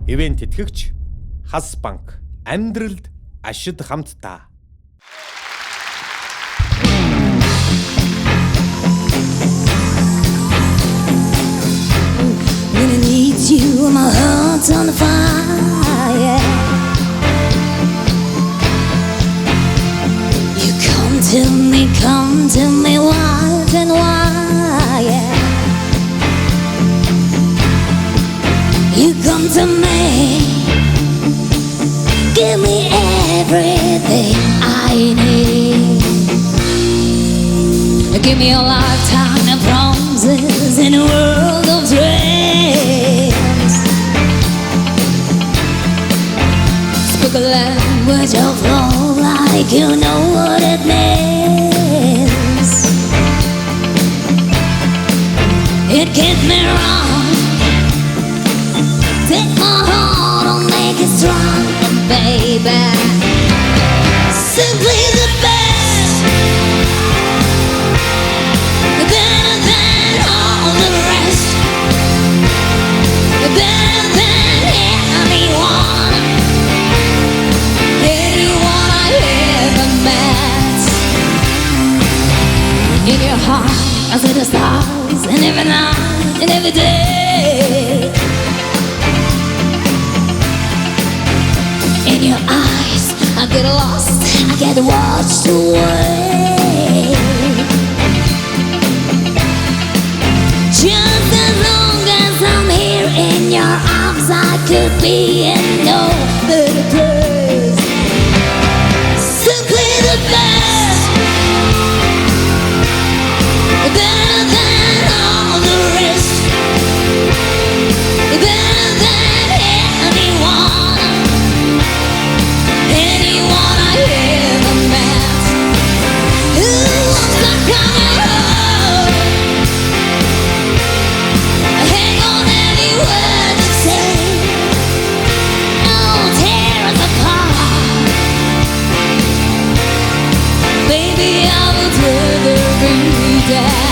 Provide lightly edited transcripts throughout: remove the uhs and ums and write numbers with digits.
Ивент тэтгэгч Хас банк. Амьдралд ашид хамтдаа. When I need you, my heart's on fire. You come to me, wild and wild. You come to me, give me everything I need. Give me a lifetime of promises in a world of dreams. Speak a language of love like you know what it means. It can't be wrong. Take my heart, I'll make it strong, baby. Simply the best, better than all the rest, better than anyone I ever met. In your heart, I see the stars, and every night and every day. In your eyes, I get lost, I get washed away. Just as long as I'm here in your arms, I could be in no better place. Simply the best, better than all the rest, better than anyone I ever met. Who wants to come home? Hang on every word you say. Oh, tear us apart. Baby, I would rather be dead.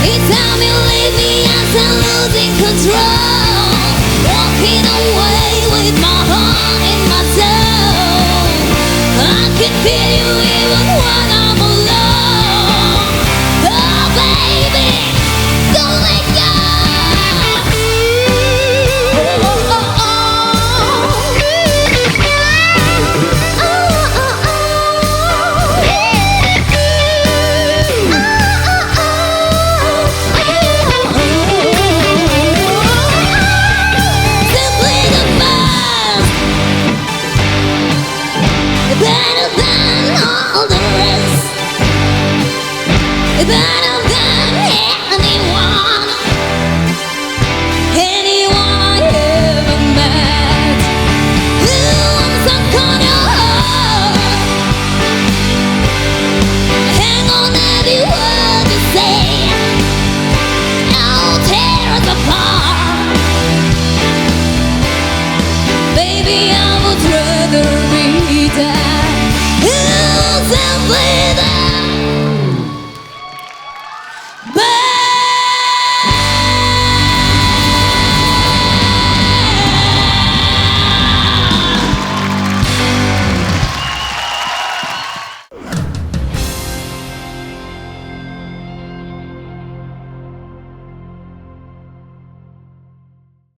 Each time you leave me, I start losing control. Walking away with my heart in my soul. I can feel you